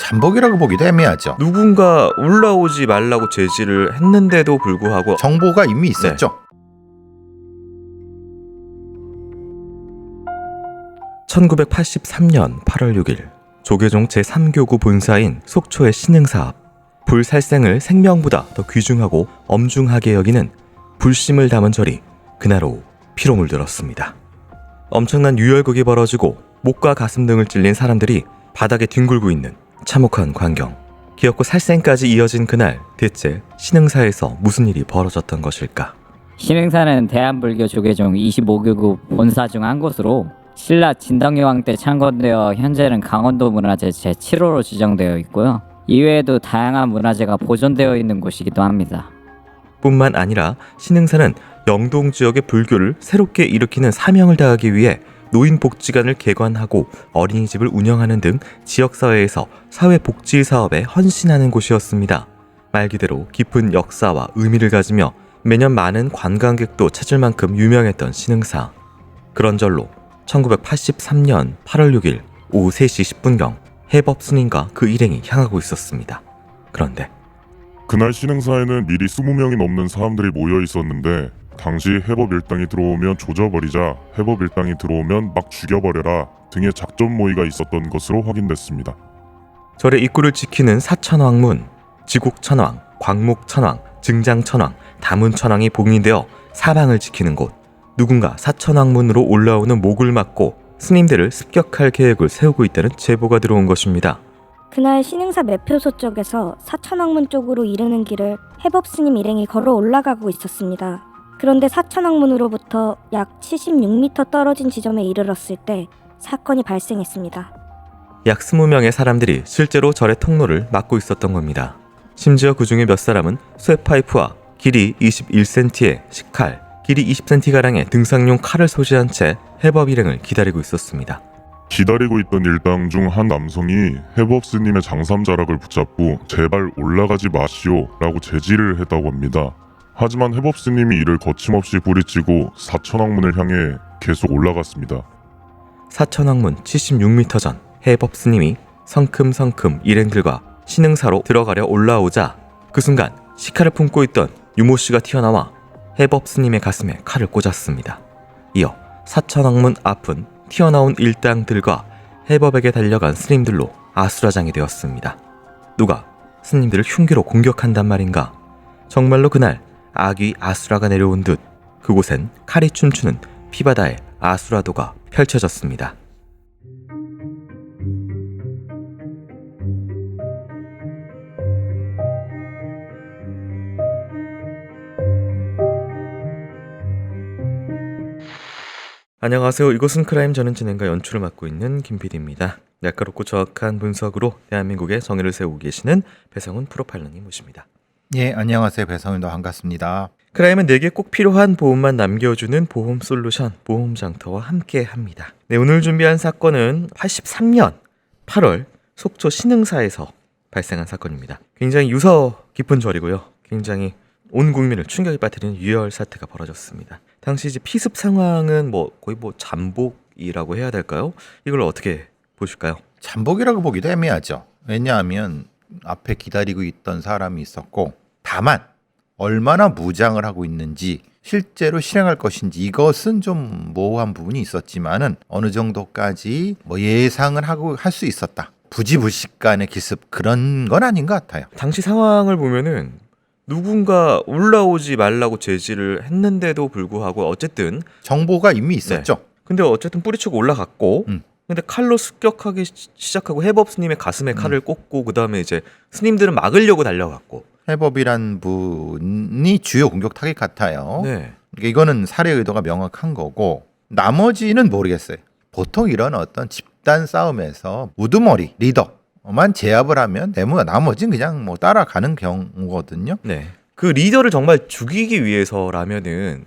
잠복이라고 보기도 애매하죠. 누군가 올라오지 말라고 제지를 했는데도 불구하고 정보가 이미 있었죠. 1983년 8월 6일 조계종 제3교구 본사인 속초의 신흥사업, 불살생을 생명보다 더 귀중하고 엄중하게 여기는 불심을 담은 절이 그날 오후 피로 물들었습니다. 엄청난 유혈극이 벌어지고 목과 가슴 등을 찔린 사람들이 바닥에 뒹굴고 있는 참혹한 광경. 기어코 살생까지 이어진 그날, 대체 신흥사에서 무슨 일이 벌어졌던 것일까? 신흥사는 대한불교 조계종 25교구 본사 중 한 곳으로 신라 진덕여왕 때 창건되어 현재는 강원도 문화재 제7호로 지정되어 있고요. 이외에도 다양한 문화재가 보존되어 있는 곳이기도 합니다. 뿐만 아니라 신흥사는 영동 지역의 불교를 새롭게 일으키는 사명을 다하기 위해 노인복지관을 개관하고 어린이집을 운영하는 등 지역사회에서 사회복지 사업에 헌신하는 곳이었습니다. 말 그대로 깊은 역사와 의미를 가지며 매년 많은 관광객도 찾을 만큼 유명했던 신흥사. 그런절로 1983년 8월 6일 오후 3시 10분경 해법 스님과 그 일행이 향하고 있었습니다. 그런데 그날 신흥사에는 미리 20명이 넘는 사람들이 모여 있었는데 당시 해법 일당이 들어오면 조져버리자, 해법 일당이 들어오면 막 죽여버려라 등의 작전 모의가 있었던 것으로 확인됐습니다. 절의 입구를 지키는 사천왕문, 지국천왕, 광목천왕, 증장천왕, 다문천왕이 봉인되어 사방을 지키는 곳. 누군가 사천왕문으로 올라오는 목을 막고 스님들을 습격할 계획을 세우고 있다는 제보가 들어온 것입니다. 그날 신흥사 매표소 쪽에서 사천왕문 쪽으로 이르는 길을 해법 스님 일행이 걸어 올라가고 있었습니다. 그런데 사천왕문으로부터 약 76m 떨어진 지점에 이르렀을 때 사건이 발생했습니다. 약 20명의 사람들이 실제로 절의 통로를 막고 있었던 겁니다. 심지어 그 중에 몇 사람은 쇠파이프와 길이 21cm의 식칼, 길이 20cm가량의 등산용 칼을 소지한 채 해법 일행을 기다리고 있었습니다. 기다리고 있던 일당 중 한 남성이 해법 스님의 장삼자락을 붙잡고 제발 올라가지 마시오 라고 제지를 했다고 합니다. 하지만 해법 스님이 이를 거침없이 부리치고 사천왕문을 향해 계속 올라갔습니다. 사천왕문 76m 전 해법 스님이 성큼성큼 일행들과 신흥사로 들어가려 올라오자 그 순간 식칼을 품고 있던 유모씨가 튀어나와 해법 스님의 가슴에 칼을 꽂았습니다. 이어 사천왕문 앞은 튀어나온 일당들과 해법에게 달려간 스님들로 아수라장이 되었습니다. 누가 스님들을 흉기로 공격한단 말인가? 정말로 그날 아귀 아수라가 내려온 듯 그곳엔 칼이 춤추는 피바다의 아수라도가 펼쳐졌습니다. 안녕하세요. 이것은 크라임, 저는 진행과 연출을 맡고 있는 김PD입니다. 날카롭고 정확한 분석으로 대한민국의 정의를 세우고 계시는 배성훈 프로파일러님 모십니다. 예, 안녕하세요. 배성윤도 반갑습니다. 크라임은 내게 꼭 필요한 보험만 남겨주는 보험 솔루션 보험장터와 함께합니다. 네, 오늘 준비한 사건은 83년 8월 속초 신흥사에서 발생한 사건입니다. 굉장히 유서 깊은 절이고요. 굉장히 온 국민을 충격에 빠뜨리는 유혈 사태가 벌어졌습니다. 당시 이제 피습 상황은 거의 잠복이라고 해야 될까요? 이걸 어떻게 보실까요? 잠복이라고 보기도 애매하죠. 왜냐하면 앞에 기다리고 있던 사람이 있었고, 다만 얼마나 무장을 하고 있는지, 실제로 실행할 것인지 이것은 좀 모호한 부분이 있었지만은 어느 정도까지 예상을 하고 할 수 있었다. 부지불식간의 기습, 그런 건 아닌 것 같아요. 당시 상황을 보면은 누군가 올라오지 말라고 제지를 했는데도 불구하고 어쨌든 정보가 이미 있었죠. 근데 어쨌든 뿌리치고 올라갔고 근데 칼로 습격하기 시작하고 해법 스님의 가슴에 칼을 꽂고 그 다음에 이제 스님들은 막으려고 달려갔고 해법이란 분이 주요 공격 타겟 같아요. 네. 그러니까 이거는 살해 의도가 명확한 거고, 나머지는 모르겠어요. 보통 이런 어떤 집단 싸움에서 우두머리 리더만 제압을 하면 나머지는 그냥 따라가는 경우거든요. 네. 그 리더를 정말 죽이기 위해서라면은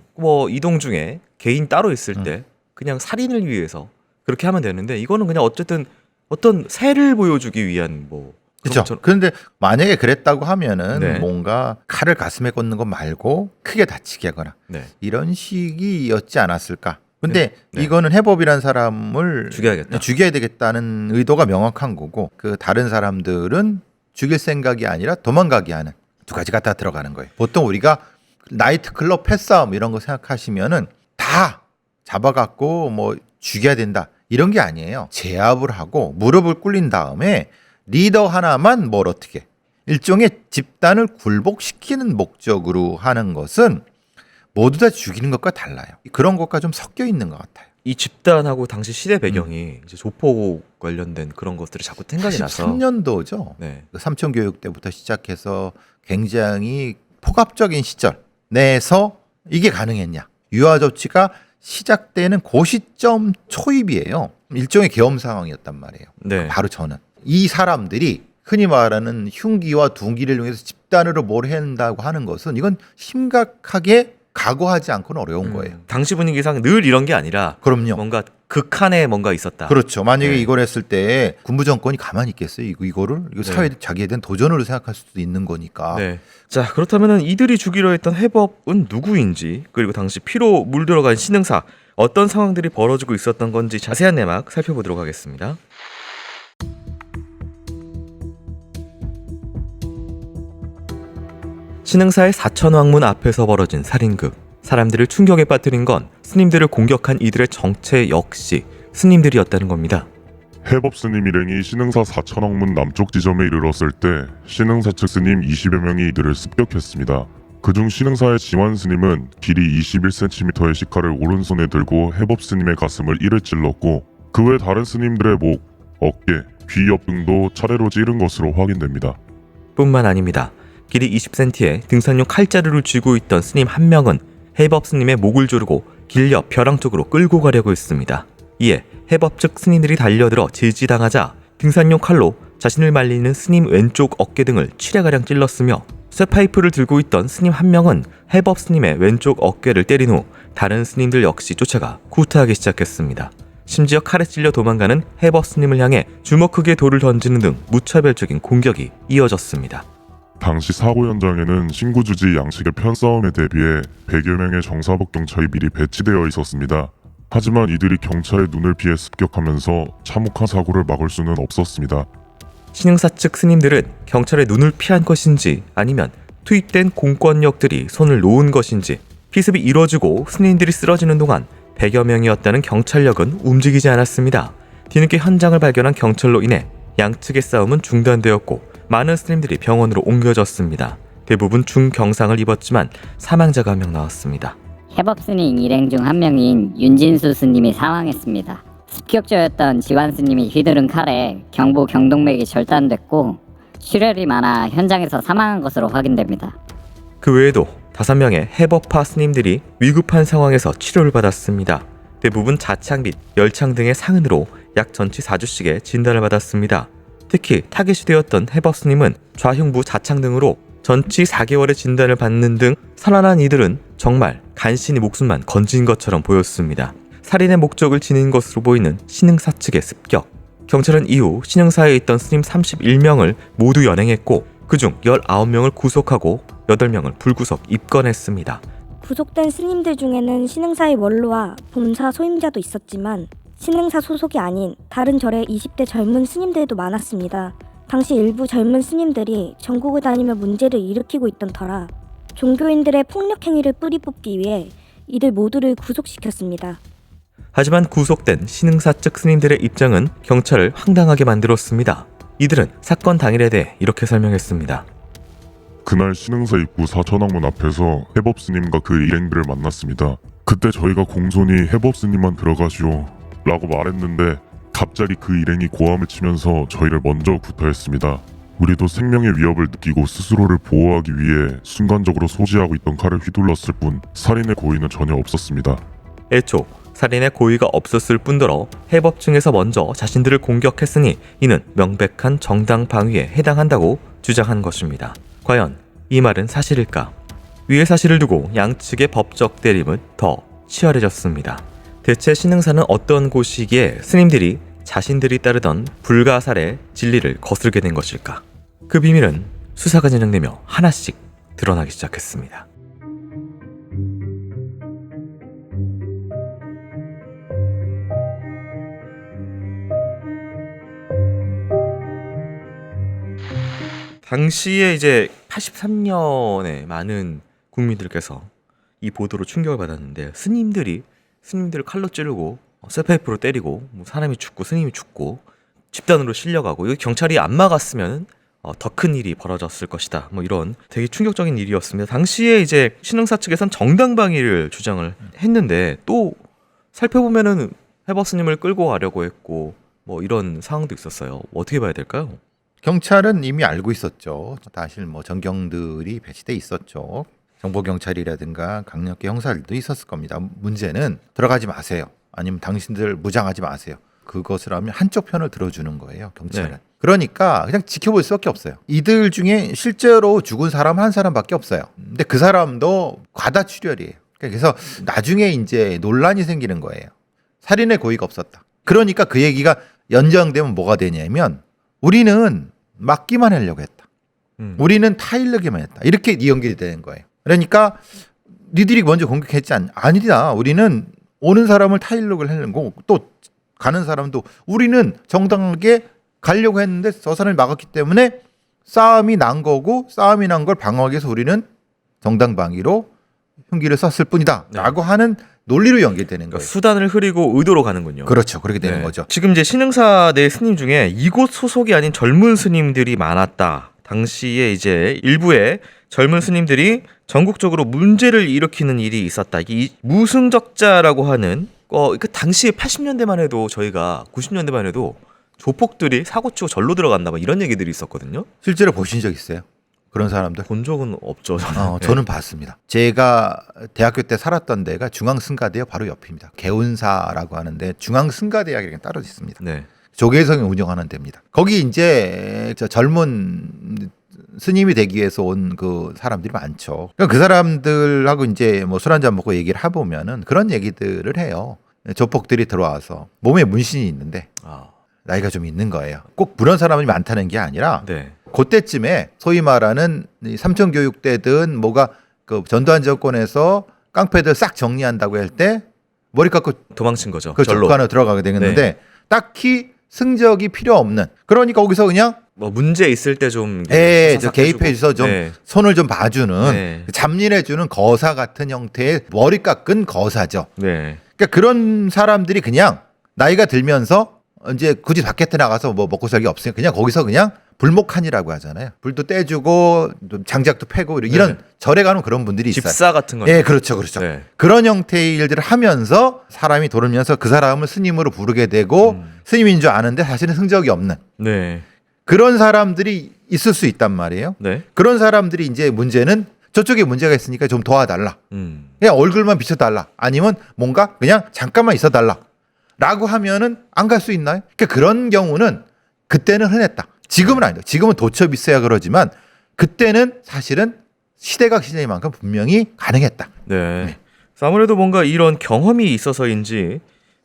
이동 중에 개인 따로 있을 때 그냥 살인을 위해서 그렇게 하면 되는데, 이거는 그냥 어쨌든 어떤 세를 보여주기 위한 그렇죠. 그런데 만약에 그랬다고 하면은 네. 뭔가 칼을 가슴에 꽂는 것 말고 크게 다치게 하거나 네. 이런 식이었지 않았을까. 근데 네. 이거는 해법이란 사람을 죽여야겠다. 죽여야 되겠다는 의도가 명확한 거고 그 다른 사람들은 죽일 생각이 아니라 도망가게 하는 두 가지가 다 들어가는 거예요. 보통 우리가 나이트클럽 패싸움 이런 거 생각하시면은 다 잡아갖고 뭐 죽여야 된다 이런 게 아니에요. 제압을 하고 무릎을 꿇린 다음에 리더 하나만 뭘 어떻게 일종의 집단을 굴복시키는 목적으로 하는 것은 모두 다 죽이는 것과 달라요. 그런 것과 좀 섞여 있는 것 같아요. 이 집단하고 당시 시대 배경이 이제 조폭 관련된 그런 것들이 자꾸 생각이 나서 83년도죠. 네. 삼촌교육 때부터 시작해서 굉장히 폭압적인 시절 내에서 이게 가능했냐. 유아 조치가 시작되는 그 시점 초입이에요. 일종의 계엄 상황이었단 말이에요. 네. 바로 저는 이 사람들이 흔히 말하는 흉기와 둔기를 이용해서 집단으로 뭘 한다고 하는 것은 이건 심각하게 각오하지 않고는 어려운 거예요. 당시 분위기상 늘 이런 게 아니라 그럼요. 뭔가 극한에 뭔가 있었다. 그렇죠. 만약에 네. 이걸 했을 때 군부 정권이 가만히 있겠어요? 이거 네. 사회 자기에 대한 도전으로 생각할 수도 있는 거니까. 네. 자, 그렇다면은 이들이 죽이려 했던 해법은 누구인지, 그리고 당시 피로 물들어간 신흥사 어떤 상황들이 벌어지고 있었던 건지 자세한 내막 살펴보도록 하겠습니다. 신흥사의 사천왕문 앞에서 벌어진 살인극. 사람들을 충격에 빠뜨린 건 스님들을 공격한 이들의 정체 역시 스님들이었다는 겁니다. 해법 스님 일행이 신흥사 4천왕문 남쪽 지점에 이르렀을 때 신흥사 측 스님 20여 명이 이들을 습격했습니다. 그중 신흥사의 지환 스님은 길이 21cm의 시칼을 오른손에 들고 해법 스님의 가슴을 이를 찔렀고 그 외 다른 스님들의 목, 어깨, 귀 옆 등도 차례로 찌른 것으로 확인됩니다. 뿐만 아닙니다. 길이 20cm의 등산용 칼자루를 쥐고 있던 스님 한 명은 해법 스님의 목을 조르고 길 옆 벼랑 쪽으로 끌고 가려고 했습니다. 이에 해법 측 스님들이 달려들어 제지당하자 등산용 칼로 자신을 말리는 스님 왼쪽 어깨 등을 치레가량 찔렀으며 쇠파이프를 들고 있던 스님 한 명은 해법 스님의 왼쪽 어깨를 때린 후 다른 스님들 역시 쫓아가 구타하기 시작했습니다. 심지어 칼에 찔려 도망가는 해법 스님을 향해 주먹 크기의 돌을 던지는 등 무차별적인 공격이 이어졌습니다. 당시 사고 현장에는 신구주지 양측의 편싸움에 대비해 100여 명의 정사복 경찰이 미리 배치되어 있었습니다. 하지만 이들이 경찰의 눈을 피해 습격하면서 참혹한 사고를 막을 수는 없었습니다. 신흥사 측 스님들은 경찰의 눈을 피한 것인지 아니면 투입된 공권력들이 손을 놓은 것인지 피습이 이뤄지고 스님들이 쓰러지는 동안 100여 명이었다는 경찰력은 움직이지 않았습니다. 뒤늦게 현장을 발견한 경찰로 인해 양측의 싸움은 중단되었고 많은 스님들이 병원으로 옮겨졌습니다. 대부분 중경상을 입었지만 사망자가 한 명 나왔습니다. 해법 스님 일행 중 한 명인 윤진수 스님이 사망했습니다. 습격자였던 지환 스님이 휘두른 칼에 경부 경동맥이 절단됐고 출혈이 많아 현장에서 사망한 것으로 확인됩니다. 그 외에도 5명의 해법파 스님들이 위급한 상황에서 치료를 받았습니다. 대부분 자창 및 열창 등의 상흔으로 약 전치 4주씩의 진단을 받았습니다. 특히 타겟이 되었던 해법 스님은 좌흉부 자창 등으로 전치 4개월의 진단을 받는 등 살아난 이들은 정말 간신히 목숨만 건진 것처럼 보였습니다. 살인의 목적을 지닌 것으로 보이는 신흥사 측의 습격. 경찰은 이후 신흥사에 있던 스님 31명을 모두 연행했고 그중 19명을 구속하고 8명을 불구속 입건했습니다. 구속된 스님들 중에는 신흥사의 원로와 본사 소임자도 있었지만 신흥사 소속이 아닌 다른 절의 20대 젊은 스님들도 많았습니다. 당시 일부 젊은 스님들이 전국을 다니며 문제를 일으키고 있던 터라 종교인들의 폭력 행위를 뿌리 뽑기 위해 이들 모두를 구속시켰습니다. 하지만 구속된 신흥사 측 스님들의 입장은 경찰을 황당하게 만들었습니다. 이들은 사건 당일에 대해 이렇게 설명했습니다. 그날 신흥사 입구 사천왕문 앞에서 해법 스님과 그 일행들을 만났습니다. 그때 저희가 공손히 해법 스님만 들어가시오 라고 말했는데 갑자기 그 일행이 고함을 치면서 저희를 먼저 구타했습니다. 우리도 생명의 위협을 느끼고 스스로를 보호하기 위해 순간적으로 소지하고 있던 칼을 휘둘렀을 뿐 살인의 고의는 전혀 없었습니다. 애초 살인의 고의가 없었을 뿐더러 해법층에서 먼저 자신들을 공격했으니 이는 명백한 정당 방위에 해당한다고 주장한 것입니다. 과연 이 말은 사실일까? 위의 사실을 두고 양측의 법적 대립은 더 치열해졌습니다. 대체 신흥사는 어떤 곳이기에 스님들이 자신들이 따르던 불가살의 진리를 거스르게 된 것일까? 그 비밀은 수사가 진행되며 하나씩 드러나기 시작했습니다. 당시에 이제 83년에 많은 국민들께서 이 보도로 충격을 받았는데 스님들을 칼로 찌르고 쇠파이프로 때리고 뭐 사람이 죽고 스님이 죽고 집단으로 실려가고 이거 경찰이 안 막았으면 더 큰 일이 벌어졌을 것이다. 뭐 이런 되게 충격적인 일이었습니다. 당시에 이제 신흥사 측에선 정당방위를 주장을 했는데 또 살펴보면은 해법 스님을 끌고 가려고 했고 뭐 이런 상황도 있었어요. 어떻게 봐야 될까요? 경찰은 이미 알고 있었죠. 사실 뭐 전경들이 배치돼 있었죠. 정보 경찰이라든가 강력계 형사들도 있었을 겁니다. 문제는 들어가지 마세요. 아니면 당신들 무장하지 마세요. 그것을 하면 한쪽 편을 들어주는 거예요. 경찰은. 네. 그러니까 그냥 지켜볼 수밖에 없어요. 이들 중에 실제로 죽은 사람은 한 사람밖에 없어요. 근데 그 사람도 과다출혈이에요. 그래서 나중에 이제 논란이 생기는 거예요. 살인의 고의가 없었다. 그러니까 그 얘기가 연장되면 뭐가 되냐면 우리는 막기만 하려고 했다. 우리는 타일르기만 했다. 이렇게 연결이 되는 거예요. 그러니까 니들이 먼저 공격했지 아니다. 우리는 오는 사람을 타일르기를 하는 거고 또 가는 사람도 우리는 정당하게 가려고 했는데 저 사람이 막았기 때문에 싸움이 난 거고 싸움이 난 걸 방어하기 위해서 우리는 정당방위로 흉기를 썼을 뿐이다. 네. 라고 하는 논리로 연결되는 그러니까 거예요. 수단을 흐리고 의도로 가는군요. 그렇죠. 그렇게 되는 네. 거죠. 지금 이제 신흥사 내 스님 중에 이곳 소속이 아닌 젊은 스님들이 많았다. 당시에 이제 일부의 젊은 스님들이 전국적으로 문제를 일으키는 일이 있었다. 이게 무승적자라고 하는 그 당시에 80년대만 해도 저희가 90년대만 해도 조폭들이 사고치고 절로 들어간다 막 이런 얘기들이 있었거든요. 실제로 보신 적 있어요? 그런 사람들? 본 적은 없죠. 저는. 네. 저는 봤습니다. 제가 대학교 때 살았던 데가 중앙승가대역 바로 옆입니다. 개운사라고 하는데 중앙승가대학이 따로 있습니다. 네. 조계성이 운영하는 데입니다. 거기 이제 저 젊은 스님이 되기 위해서 온 그 사람들이 많죠. 그러니까 그 사람들하고 이제 뭐 술 한잔 먹고 얘기를 해보면은 그런 얘기들을 해요. 조폭들이 들어와서 몸에 문신이 있는데 나이가 좀 있는 거예요. 꼭 그런 사람이 많다는 게 아니라 네. 그때쯤에 소위 말하는 삼천교육대든 뭐가 그 전두환 정권에서 깡패들 싹 정리한다고 할 때 머리 깎고 도망친 거죠. 그 절로. 적관으로 들어가게 되겠는데 네. 딱히 승적이 필요 없는 그러니까 거기서 그냥 뭐 문제 있을 때 좀 저 개입해서 좀 네. 손을 좀 봐주는 네. 잡일해주는 거사 같은 형태의 머리 깎은 거사죠. 네. 그러니까 그런 사람들이 그냥 나이가 들면서 이제 굳이 밖에 나가서 뭐 먹고 살기 없으니까 그냥 거기서 그냥 불목한이라고 하잖아요. 불도 떼주고 장작도 패고 이런 네. 절에 가는 그런 분들이 있어요. 집사 같은 거. 예, 그렇죠, 그렇죠. 네. 그런 형태의 일들을 하면서 사람이 돌으면서 그 사람을 스님으로 부르게 되고 스님인 줄 아는데 사실은 승적이 없는 네. 그런 사람들이 있을 수 있단 말이에요. 네. 그런 사람들이 이제 문제는 저쪽에 문제가 있으니까 좀 도와달라. 그냥 얼굴만 비춰달라. 아니면 뭔가 그냥 잠깐만 있어달라. 라고 하면은 안 갈 수 있나요? 그러니까 그런 경우는 그때는 흔했다. 지금은 아니다. 지금은 도첩 있어야 그러지만 그때는 사실은 시대가 시대인 만큼 분명히 가능했다. 네. 그래서 아무래도 뭔가 이런 경험이 있어서인지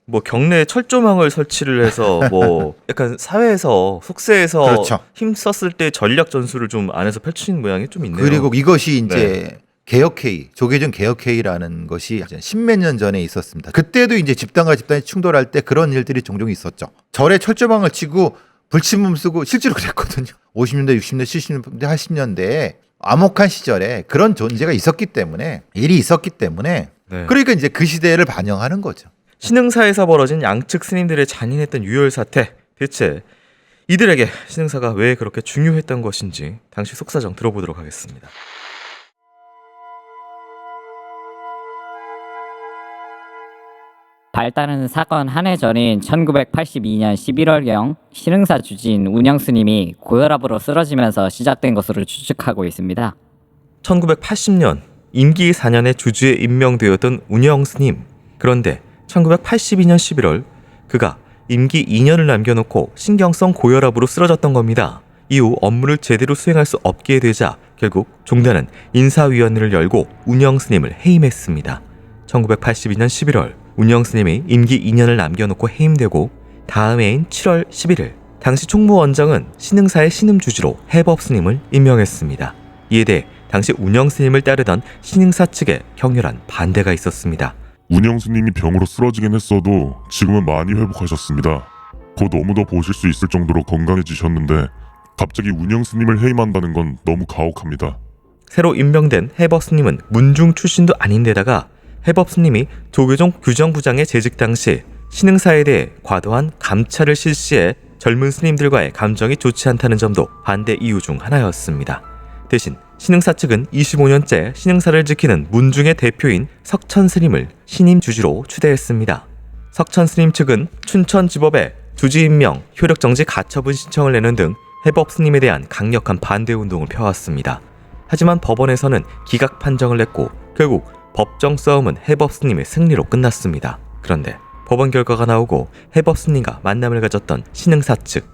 뭐 경내에 철조망을 설치를 해서 뭐 약간 사회에서 속세에서 그렇죠. 힘썼을 때 전략 전술을 좀 안에서 펼치는 모양이 좀 있네요. 그리고 이것이 이제 개혁회의, 조계종 개혁회의라는 것이 십몇 년 전에 있었습니다. 그때도 이제 집단과 집단이 충돌할 때 그런 일들이 종종 있었죠. 절에 철조망을 치고 불침문 쓰고 실제로 그랬거든요. 50년대, 60년대, 70년대, 80년대에 암흑한 시절에 그런 존재가 있었기 때문에 일이 있었기 때문에 네. 그러니까 이제 그 시대를 반영하는 거죠. 신흥사에서 벌어진 양측 스님들의 잔인했던 유혈 사태, 대체 이들에게 신흥사가 왜 그렇게 중요했던 것인지 당시 속사정 들어보도록 하겠습니다. 발단은 사건 한 해 전인 1982년 11월경 신흥사 주지인 운영스님이 고혈압으로 쓰러지면서 시작된 것으로 추측하고 있습니다. 1980년 임기 4년의 주주에 임명되었던 운영스님. 그런데 1982년 11월 그가 임기 2년을 남겨놓고 신경성 고혈압으로 쓰러졌던 겁니다. 이후 업무를 제대로 수행할 수 없게 되자 결국 종단은 인사위원회를 열고 운영스님을 해임했습니다. 1982년 11월 운영스님이 임기 2년을 남겨놓고 해임되고 다음 해인 7월 11일 당시 총무원장은 신흥사의 신임주지로 해법스님을 임명했습니다. 이에 대해 당시 운영스님을 따르던 신흥사 측에 격렬한 반대가 있었습니다. 운영스님이 병으로 쓰러지긴 했어도 지금은 많이 회복하셨습니다. 곧 너무 더 보실 수 있을 정도로 건강해지셨는데 갑자기 운영 스님을 해임한다는 건 너무 가혹합니다. 새로 임명된 해법 스님은 문중 출신도 아닌데다가 해법 스님이 조계종 규정부장에 재직 당시 신흥사에 대해 과도한 감찰을 실시해 젊은 스님들과의 감정이 좋지 않다는 점도 반대 이유 중 하나였습니다. 대신 신흥사 측은 25년째 신흥사를 지키는 문중의 대표인 석천 스님을 신임 주지로 추대했습니다. 석천 스님 측은 춘천지법에 주지 임명, 효력 정지 가처분 신청을 내는 등 해법 스님에 대한 강력한 반대 운동을 펴왔습니다. 하지만 법원에서는 기각 판정을 냈고 결국 법정 싸움은 해법 스님의 승리로 끝났습니다. 그런데 법원 결과가 나오고 해법 스님과 만남을 가졌던 신흥사 측.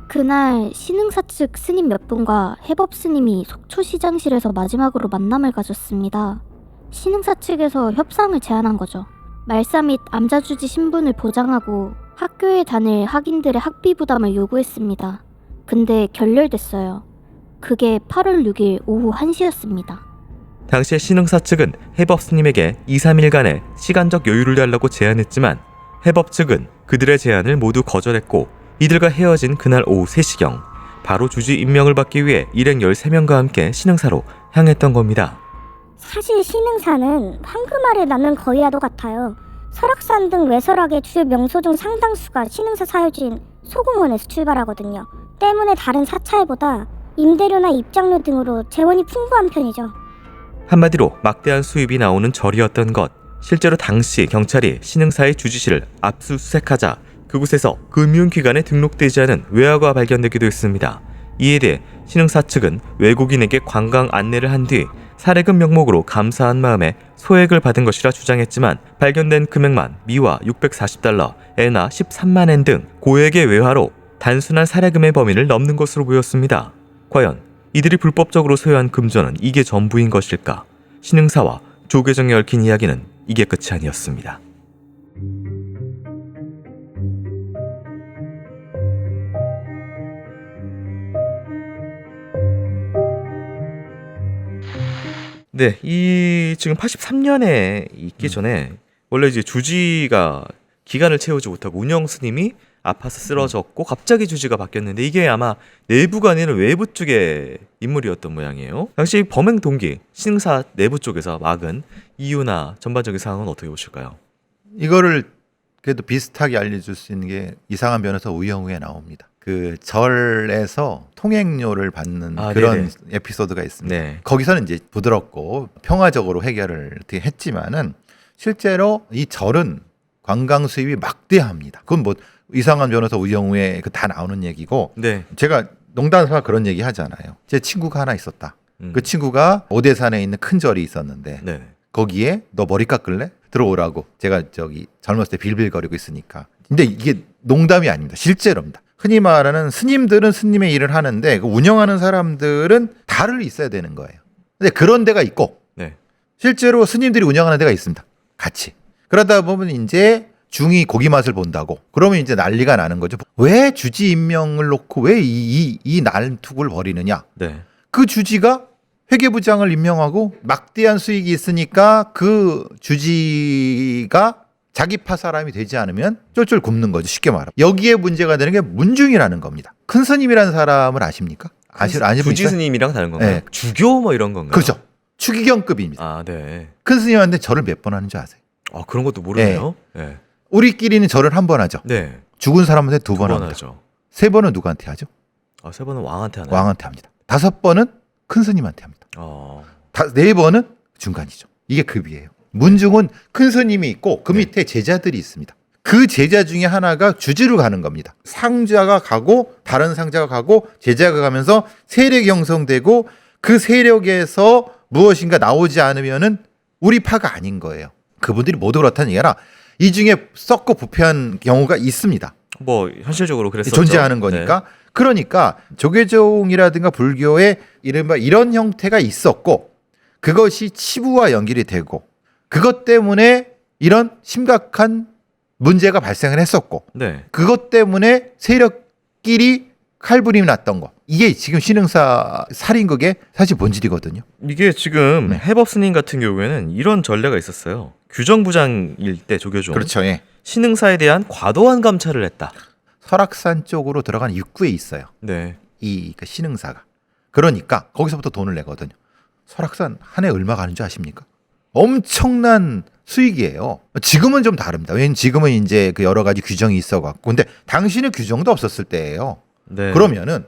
그날 신흥사 측 스님 몇 분과 해법 스님이 속초시장실에서 마지막으로 만남을 가졌습니다. 신흥사 측에서 협상을 제안한 거죠. 말사 및 암자주지 신분을 보장하고 학교에 다닐 학인들의 학비 부담을 요구했습니다. 근데 결렬됐어요. 그게 8월 6일 오후 1시였습니다. 당시에 신흥사 측은 해법 스님에게 2, 3일간의 시간적 여유를 달라고 제안했지만 해법 측은 그들의 제안을 모두 거절했고 이들과 헤어진 그날 오후 3시경 바로 주지 임명을 받기 위해 일행 13명과 함께 신흥사로 향했던 겁니다. 사실 신흥사는 황금알을 낳는 거위와도 같아요. 설악산 등 외설악의 주요 명소 중 상당수가 신흥사 사유지인 소공원에서 출발하거든요. 때문에 다른 사찰보다 임대료나 입장료 등으로 재원이 풍부한 편이죠. 한마디로 막대한 수입이 나오는 절이었던 것. 실제로 당시 경찰이 신흥사의 주지실을 압수수색하자 그곳에서 금융기관에 등록되지 않은 외화가 발견되기도 했습니다. 이에 대해 신흥사 측은 외국인에게 관광 안내를 한 뒤 사례금 명목으로 감사한 마음에 소액을 받은 것이라 주장했지만 발견된 금액만 미화 640달러, 엔화 13만엔 등 고액의 외화로 단순한 사례금의 범위를 넘는 것으로 보였습니다. 과연 이들이 불법적으로 소유한 금전은 이게 전부인 것일까? 신흥사와 조계종에 얽힌 이야기는 이게 끝이 아니었습니다. 네, 이 지금 83년에 있기 전에 원래 이제 주지가 기간을 채우지 못하고 운영 스님이 아파서 쓰러졌고 갑자기 주지가 바뀌었는데 이게 아마 내부가 아니라 외부 쪽의 인물이었던 모양이에요. 당시 범행 동기, 신흥사 내부 쪽에서 막은 이유나 전반적인 상황은 어떻게 보실까요? 이거를 그래도 비슷하게 알려줄 수 있는 게 이상한 변호사 우영우에 나옵니다. 그 절에서 통행료를 받는 그런 네네. 에피소드가 있습니다. 네. 거기서는 이제 부드럽고 평화적으로 해결을 어떻게 했지만은 실제로 이 절은 관광 수입이 막대합니다. 그건 뭐 이상한 변호사 우영우에 그 다 나오는 얘기고 네. 제가 농담삼아 그런 얘기 하잖아요. 제 친구가 하나 있었다. 그 친구가 오대산에 있는 큰 절이 있었는데 네. 거기에 너 머리 깎을래? 들어오라고. 제가 저기 젊었을 때 빌빌거리고 있으니까. 근데 이게 농담이 아닙니다. 실제로입니다. 흔히 말하는 스님들은 스님의 일을 하는데 그 운영하는 사람들은 다를 있어야 되는 거예요. 근데 그런 데가 있고 네. 실제로 스님들이 운영하는 데가 있습니다. 같이. 그러다 보면 이제 중이 고기 맛을 본다고. 그러면 이제 난리가 나는 거죠. 왜 주지 임명을 놓고 왜 이 난투를 벌이느냐? 네. 그 주지가 회계부장을 임명하고 막대한 수익이 있으니까 그 주지가 자기 파 사람이 되지 않으면 쫄쫄 굶는 거죠. 쉽게 말하면. 여기에 문제가 되는 게 문중이라는 겁니다. 큰 스님이라는 사람을 아십니까? 아십니까? 주지 스님이랑 다른 건가요? 네. 주교 뭐 이런 건가요? 그렇죠. 추기경급입니다. 아, 네. 큰 스님한테 절을 몇 번 하는 줄 아세요? 아, 그런 것도 모르네요. 네. 우리끼리는 절을 한 번 하죠. 네. 죽은 사람한테 두 번 번 합니다. 하죠. 세 번은 누구한테 하죠? 아, 세 번은 왕한테 하나요? 왕한테 합니다. 5번은 큰 스님한테 합니다. 어. 4번은 중간이죠. 이게 급이에요. 문중은 큰 스님이 있고 그 밑에 제자들이 있습니다. 그 제자 중에 하나가 주지로 가는 겁니다. 상자가 가고 다른 상자가 가고 제자가 가면서 세력이 형성되고 그 세력에서 무엇인가 나오지 않으면은 우리 파가 아닌 거예요. 그분들이 모두 그렇다는 얘기 아니라 이 중에 썩고 부패한 경우가 있습니다. 뭐 현실적으로 그랬었죠. 존재하는 거니까. 네. 그러니까 조계종이라든가 불교에 이른바 이런 형태가 있었고 그것이 치부와 연결이 되고 그것 때문에 이런 심각한 문제가 발생을 했었고 네. 그것 때문에 세력끼리 칼부림이 났던 거. 이게 지금 신흥사 살인극의 사실 본질이거든요. 이게 지금 네. 해법 스님 같은 경우에는 이런 전례가 있었어요. 규정부장일 때 조계종 그렇죠. 예. 신흥사에 대한 과도한 감찰을 했다. 설악산 쪽으로 들어간 입구에 있어요. 네. 그 신흥사가. 그러니까 거기서부터 돈을 내거든요. 설악산 한 해 얼마 가는 줄 아십니까? 엄청난 수익이에요. 지금은 좀 다릅니다. 왜냐면 지금은 이제 그 여러 가지 규정이 있어갖고. 근데 당시는 규정도 없었을 때예요. 네. 그러면은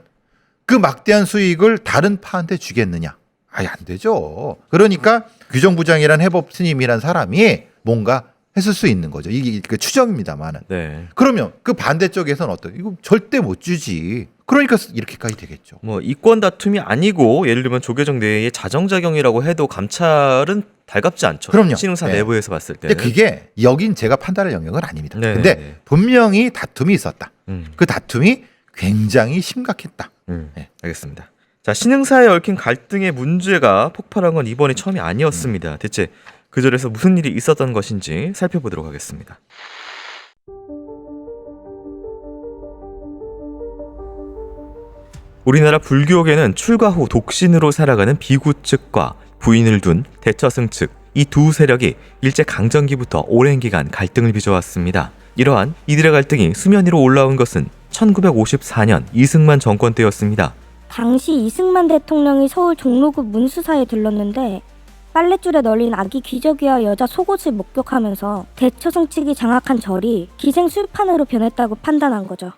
그 막대한 수익을 다른 파한테 주겠느냐? 아예 안 되죠. 그러니까 규정부장이란 해법 스님이란 사람이 뭔가 했을 수 있는 거죠. 이게 그 추정입니다만은. 네. 그러면 그 반대쪽에서는 이거 절대 못 주지. 그러니까 이렇게까지 되겠죠. 뭐 이권 다툼이 아니고 예를 들면 조계종 내의 자정작용이라고 해도 감찰은 달갑지 않죠. 그럼요. 신흥사 네. 내부에서 봤을 때는. 근데 그게 여긴 제가 판단할 영역은 아닙니다. 네, 근데 네. 분명히 다툼이 있었다. 음. 그 다툼이 굉장히 심각했다. 네. 알겠습니다. 자, 신흥사에 얽힌 갈등의 문제가 폭발한 건 이번이 처음이 아니었습니다. 대체 그 절에서 무슨 일이 있었던 것인지 살펴보도록 하겠습니다. 우리나라 불교계는 출가 후 독신으로 살아가는 비구 측과 부인을 둔 대처승 측, 이 두 세력이 일제 강점기부터 오랜 기간 갈등을 빚어왔습니다. 이러한 이들의 갈등이 수면 위로 올라온 것은 1954년 이승만 정권 때였습니다. 당시 이승만 대통령이 서울 종로구 문수사에 들렀는데 빨랫줄에 널린 아기 기저귀와 여자 속옷을 목격하면서 대처승 측이 장악한 절이 기생 술판으로 변했다고 판단한 거죠.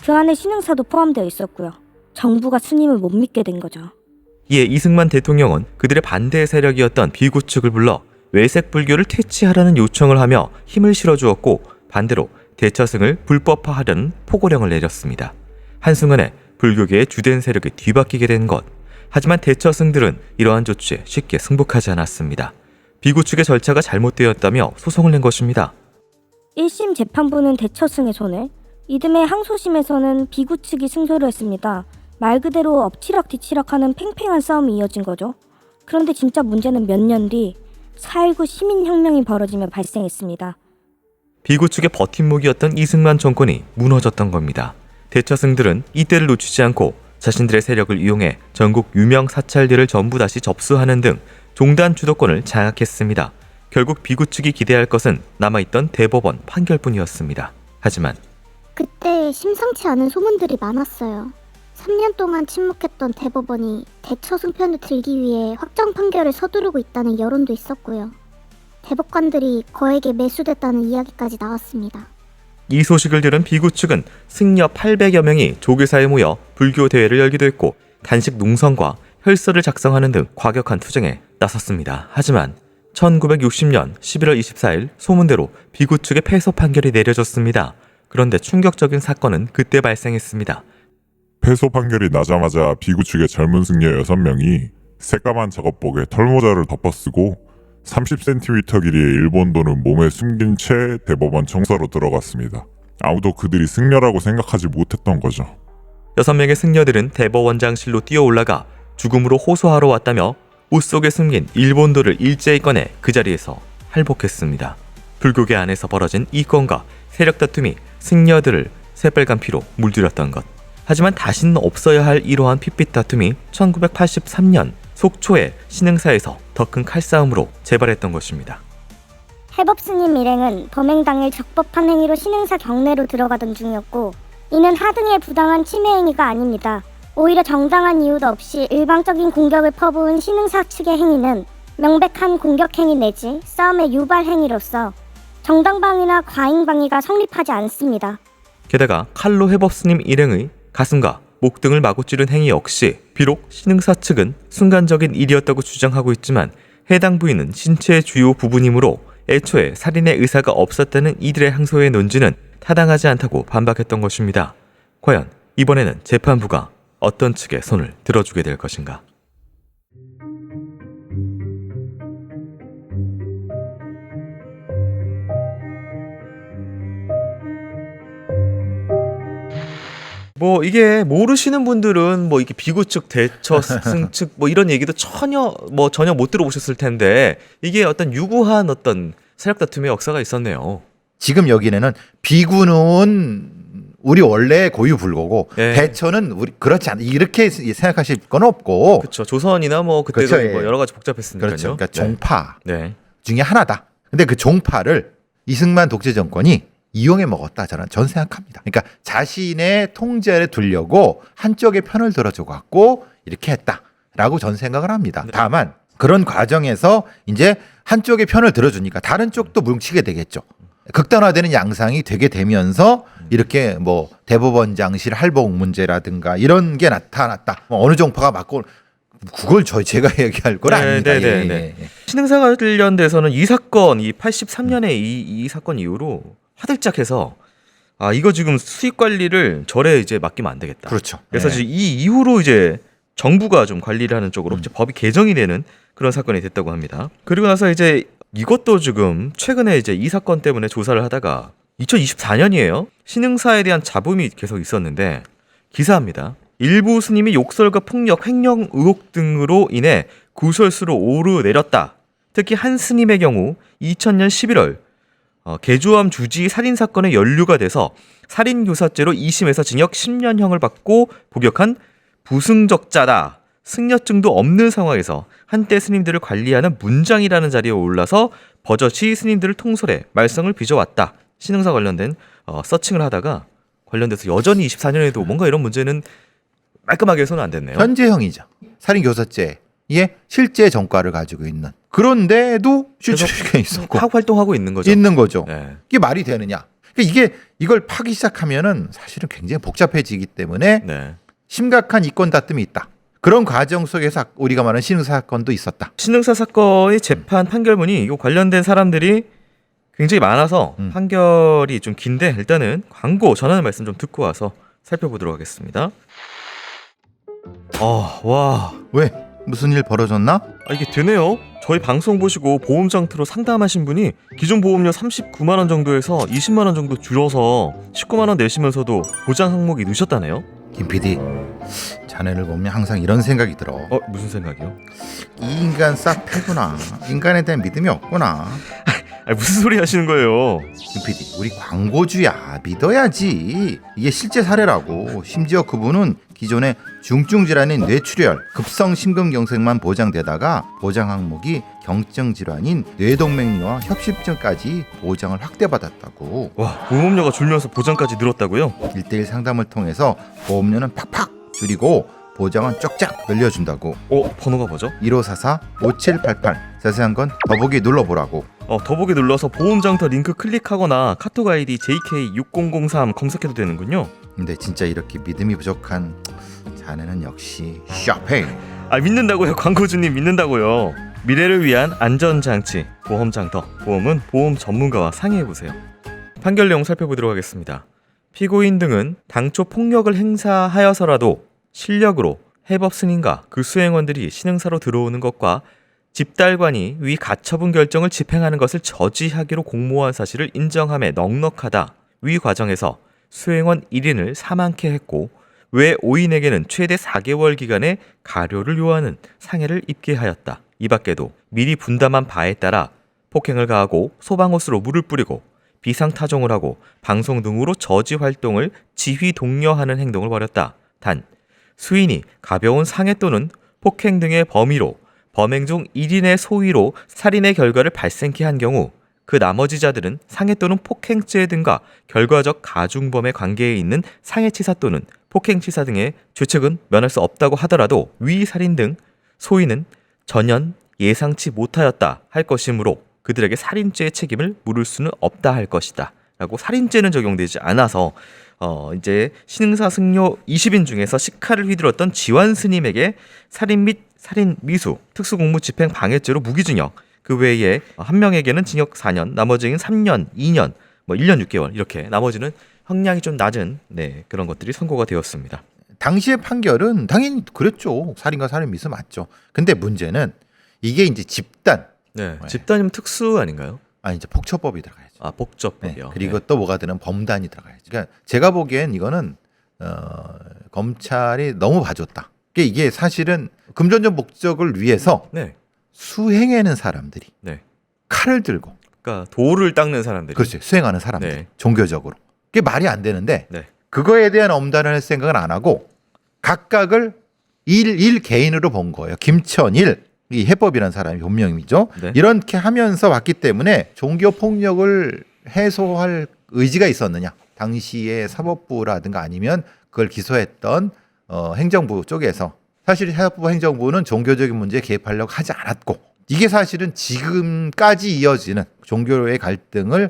그 안에 신흥사도 포함되어 있었고요. 정부가 스님을 못 믿게 된 거죠. 이에 이승만 대통령은 그들의 반대 세력이었던 비구 측을 불러 외색 불교를 퇴치하라는 요청을 하며 힘을 실어주었고 반대로 대처승을 불법화하려는 포고령을 내렸습니다. 한순간에 불교계의 주된 세력이 뒤바뀌게 된 것. 하지만 대처승들은 이러한 조치에 쉽게 승복하지 않았습니다. 비구 측의 절차가 잘못되었다며 소송을 낸 것입니다. 1심 재판부는 대처승의 손을, 이듬해 항소심에서는 비구 측이 승소를 했습니다. 말 그대로 엎치락 뒤치락하는 팽팽한 싸움이 이어진 거죠. 그런데 진짜 문제는 몇 년 뒤 4.19 시민혁명이 벌어지며 발생했습니다. 비구 측의 버팀목이었던 이승만 정권이 무너졌던 겁니다. 대처승들은 이때를 놓치지 않고 자신들의 세력을 이용해 전국 유명 사찰들을 전부 다시 접수하는 등 종단 주도권을 장악했습니다. 결국 비구 측이 기대할 것은 남아있던 대법원 판결뿐이었습니다. 하지만 그때 심상치 않은 소문들이 많았어요. 3년 동안 침묵했던 대법원이 대처승 편을 들기 위해 확정 판결을 서두르고 있다는 여론도 있었고요. 대법관들이 거액에 매수됐다는 이야기까지 나왔습니다. 이 소식을 들은 비구 측은 승려 800여 명이 조계사에 모여 불교 대회를 열기도 했고 단식 농성과 혈서를 작성하는 등 과격한 투쟁에 나섰습니다. 하지만 1960년 11월 24일 소문대로 비구 측의 패소 판결이 내려졌습니다. 그런데 충격적인 사건은 그때 발생했습니다. 패소 판결이 나자마자 비구 측의 젊은 승려 6명이 새까만 작업복에 털모자를 덮어쓰고 30cm 길이의 일본 돈을 몸에 숨긴 채 대법원 청사로 들어갔습니다. 아무도 그들이 승려라고 생각하지 못했던 거죠. 6명의 승려들은 대법원장실로 뛰어올라가 죽음으로 호소하러 왔다며 옷 속에 숨긴 일본도를 일제히 꺼내 그 자리에서 할복했습니다. 불교계 안에서 벌어진 이 건과 세력 다툼이 승려들을 새빨간 피로 물들였던 것. 하지만 다시는 없어야 할 이러한 핏빛 다툼이 1983년 속초의 신흥사에서 더 큰 칼싸움으로 재발했던 것입니다. 해법스님 일행은 범행 당일 적법한 행위로 신흥사 경내로 들어가던 중이었고 이는 하등의 부당한 침해 행위가 아닙니다. 오히려 정당한 이유도 없이 일방적인 공격을 퍼부은 신흥사 측의 행위는 명백한 공격 행위 내지 싸움의 유발 행위로서 정당방위나 과잉방위가 성립하지 않습니다. 게다가 칼로 해법스님 일행의 가슴과 목 등을 마구 찌른 행위 역시 비록 신흥사 측은 순간적인 일이었다고 주장하고 있지만 해당 부위는 신체의 주요 부분이므로 애초에 살인의 의사가 없었다는 이들의 항소의 논지는 타당하지 않다고 반박했던 것입니다. 과연 이번에는 재판부가 어떤 측의 손을 들어주게 될 것인가? 뭐 이게 모르시는 분들은 뭐 이게 비구 측, 대처승 측 뭐 이런 얘기도 전혀 못 들어보셨을 텐데 이게 어떤 유구한 어떤 세력 다툼의 역사가 있었네요. 지금 여기는 비구는 우리 원래 고유불고고 예. 대처는 우리 그렇지 않다 이렇게 생각하실 건 없고 그렇죠. 조선이나 뭐 그때도 그렇죠, 예. 뭐 여러 가지 복잡했으니까요. 그렇죠. 그러니까 네. 종파 네. 중에 하나다. 근데 그 종파를 이승만 독재 정권이 이용해 먹었다 전 생각합니다. 그러니까 자신의 통제 아래 두려고 한쪽의 편을 들어줘 갖고 이렇게 했다라고 전 생각을 합니다. 다만 그런 과정에서 이제 한쪽의 편을 들어주니까 다른 쪽도 뭉치게 되겠죠. 극단화되는 양상이 되게 되면서 이렇게 뭐 대법원장실 할복 문제라든가 이런 게 나타났다. 뭐 어느 정파가 맞고 그걸 제가 얘기할 건 아닙니다. 예. 신흥사 관련돼서는 이 사건, 이 83년에 이 사건 이후로 화들짝해서 이거 지금 수익 관리를 절에 이제 맡기면 안 되겠다. 그렇죠. 그래서 예. 이제 이 이후로 이제 정부가 좀 관리를 하는 쪽으로 이제 법이 개정이 되는 그런 사건이 됐다고 합니다. 그리고 나서 이제 이것도 지금 최근에 이제 이 사건 때문에 조사를 하다가 2024년이에요. 신흥사에 대한 잡음이 계속 있었는데 기사합니다. 일부 스님이 욕설과 폭력, 횡령 의혹 등으로 인해 구설수로 오르내렸다. 특히 한 스님의 경우 2000년 11월 개조암 주지 살인 사건에 연루가 돼서 살인교사죄로 2심에서 징역 10년형을 받고 복역한 부승적자다. 승려증도 없는 상황에서 한때 스님들을 관리하는 문장이라는 자리에 올라서 버젓이 스님들을 통솔해 말썽을 빚어왔다. 신흥사 관련된 서칭을 하다가 관련돼서 여전히 24년에도 뭔가 이런 문제는 깔끔하게 해서는 안 됐네요. 현재형이죠. 살인교사죄에 실제 전과를 가지고 있는. 그런데도 실추가 있었고 활동하고 있는 거죠. 있는 거죠. 네. 이게 말이 되느냐? 그러니까 이걸 파기 시작하면은 사실은 굉장히 복잡해지기 때문에 네. 심각한 이권 다툼이 있다. 그런 과정 속에서 우리가 말하는 신흥사 사건도 있었다. 신흥사 사건의 재판 판결문이 이거 관련된 사람들이 굉장히 많아서 판결이 좀 긴데 일단은 광고 전하는 말씀 좀 듣고 와서 살펴보도록 하겠습니다. 와. 왜? 무슨 일 벌어졌나? 이게 되네요. 저희 방송 보시고 보험 상태로 상담하신 분이 기존 보험료 39만 원 정도에서 20만 원 정도 줄여서 19만 원 내시면서도 보장 항목이 넣으셨다네요. 김 PD, 자네를 보면 항상 이런 생각이 들어. 무슨 생각이요? 이 인간 싹 패구나. 인간에 대한 믿음이 없구나. 무슨 소리 하시는 거예요? 김 PD, 우리 광고주야. 믿어야지. 이게 실제 사례라고. 심지어 그분은 기존에 중증 질환인 뇌출혈, 급성 심근경색만 보장되다가 보장 항목이 경증 질환인 뇌동맥류와 협심증까지 보장을 확대받았다고. 와, 보험료가 줄면서 보장까지 늘었다고요? 1대1 상담을 통해서 보험료는 팍팍 줄이고 보장은 쪽짝 늘려준다고. 번호가 뭐죠? 1544-5788. 자세한 건 더보기 눌러보라고. 더보기 눌러서 보험장터 링크 클릭하거나 카톡 아이디 JK6003 검색해도 되는군요. 근데 진짜 이렇게 믿음이 부족한 자네는 역시 샤페. 믿는다고요. 광고주님 믿는다고요. 미래를 위한 안전장치 보험장터. 보험은 보험 전문가와 상의해보세요. 판결 내용 살펴보도록 하겠습니다. 피고인 등은 당초 폭력을 행사하여서라도 실력으로 해법 스님과 그 수행원들이 신흥사로 들어오는 것과 집달관이 위 가처분 결정을 집행하는 것을 저지하기로 공모한 사실을 인정함에 넉넉하다. 위 과정에서 수행원 1인을 사망케 했고 외 5인에게는 최대 4개월 기간의 가료를 요하는 상해를 입게 하였다. 이 밖에도 미리 분담한 바에 따라 폭행을 가하고 소방호스로 물을 뿌리고 비상타종을 하고 방송 등으로 저지 활동을 지휘 독려하는 행동을 벌였다. 단 수인이 가벼운 상해 또는 폭행 등의 범위로 범행 중 1인의 소위로 살인의 결과를 발생케 한 경우 그 나머지 자들은 상해 또는 폭행죄 등과 결과적 가중범의 관계에 있는 상해치사 또는 폭행치사 등의 죄책은 면할 수 없다고 하더라도 위 살인 등 소위는 전혀 예상치 못하였다 할 것이므로 그들에게 살인죄의 책임을 물을 수는 없다 할 것이다 라고 살인죄는 적용되지 않아서 이제 신흥사 승려 20인 중에서 식칼을 휘둘렀던 지환 스님에게 살인 및 살인 미수, 특수공무 집행 방해죄로 무기징역, 그 외에 한 명에게는 징역 4년, 나머지는 3년, 2년, 1년 6개월 이렇게 나머지는 형량이 좀 낮은 그런 것들이 선고가 되었습니다. 당시의 판결은 당연히 그랬죠. 살인과 살인 미수 맞죠. 근데 문제는 이게 이제 집단. 집단이면 특수 아닌가요? 이제 폭처법이 들어가야죠. 폭처법이요. 그리고 또 뭐가 되는 범단이 들어가야죠. 그러니까 제가 보기엔 이거는 검찰이 너무 봐줬다. 이게 사실은 금전적 목적을 위해서 수행하는 사람들이 칼을 들고 그러니까 돌을 닦는 사람들이 그렇지 수행하는 사람들 종교적으로 그게 말이 안 되는데 그거에 대한 엄단을 할 생각은 안 하고 각각을 일 개인으로 본 거예요. 김천일 이 해법이라는 사람이 본명이죠. 이렇게 하면서 왔기 때문에 종교 폭력을 해소할 의지가 있었느냐? 당시에 사법부라든가 아니면 그걸 기소했던 행정부 쪽에서 사실 사법부 행정부는 종교적인 문제에 개입하려고 하지 않았고 이게 사실은 지금까지 이어지는 종교의 갈등을에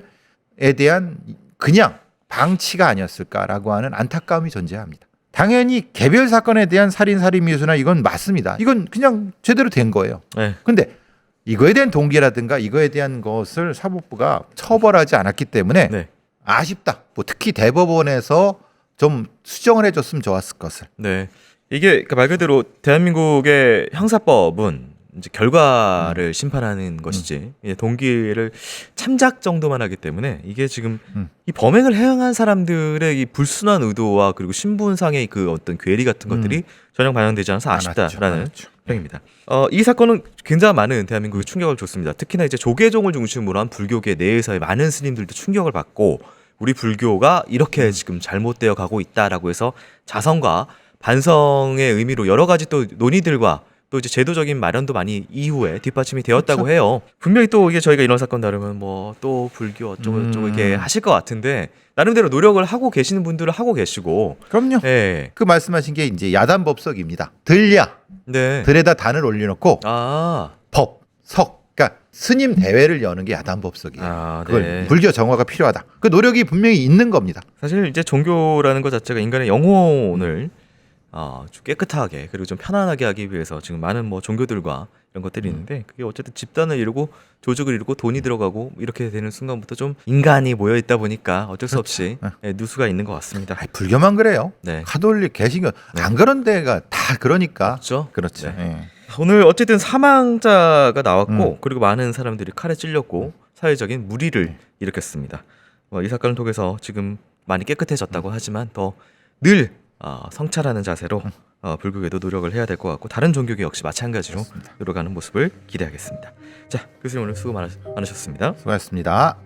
대한 그냥 방치가 아니었을까라고 하는 안타까움이 존재합니다. 당연히 개별 사건에 대한 살인미수나 이건 맞습니다. 이건 그냥 제대로 된 거예요. 네. 근데 이거에 대한 동기라든가 이거에 대한 것을 사법부가 처벌하지 않았기 때문에 네. 아쉽다. 뭐 특히 대법원에서 좀 수정을 해줬으면 좋았을 것을. 네. 이게 말 그대로 대한민국의 형사법은 이제 결과를 심판하는 것이지 동기를 참작 정도만 하기 때문에 이게 지금 이 범행을 행한 사람들의 이 불순한 의도와 그리고 신분상의 그 어떤 괴리 같은 것들이 전혀 반영되지 않아서 아쉽다라는 않았죠. 평입니다. 이 사건은 굉장히 많은 대한민국에 충격을 줬습니다. 특히나 이제 조계종을 중심으로 한 불교계 내에서의 많은 스님들도 충격을 받고 우리 불교가 이렇게 지금 잘못되어 가고 있다라고 해서 자성과 반성의 의미로 여러 가지 또 논의들과 또 이제 제도적인 마련도 많이 이후에 뒷받침이 되었다고 해요. 분명히 또 이게 저희가 이런 사건 다루면 뭐 또 불교 어쩌고 저쩌고 이렇게 하실 것 같은데 나름대로 노력을 하고 계시는 분들은 하고 계시고. 그럼요. 네. 그 말씀하신 게 이제 야단법석입니다. 들야 네. 들에다 단을 올려놓고 아. 법, 석, 그러니까 스님 대회를 여는 게 야단법석이에요. 아, 그걸 네. 불교 정화가 필요하다. 그 노력이 분명히 있는 겁니다. 사실 이제 종교라는 것 자체가 인간의 영혼을 좀 깨끗하게 그리고 좀 편안하게 하기 위해서 지금 많은 뭐 종교들과 이런 것들이 있는데 그게 어쨌든 집단을 이루고 조직을 이루고 돈이 들어가고 이렇게 되는 순간부터 좀 인간이 모여 있다 보니까 어쩔 수 없이 누수가 있는 것 같습니다. 아니, 불교만 그래요. 네. 가톨릭, 개신교 안 그런 데가 다 그러니까. 그렇죠? 그렇죠. 네. 예. 오늘 어쨌든 사망자가 나왔고 그리고 많은 사람들이 칼에 찔렸고 사회적인 무리를 일으켰습니다. 이 사건을 통해서 지금 많이 깨끗해졌다고 하지만 더 늘 성찰하는 자세로 불교계도 노력을 해야 될 것 같고 다른 종교계 역시 마찬가지로 노력하는 모습을 기대하겠습니다. 자, 교수님 오늘 수고 많으셨습니다. 수고하셨습니다.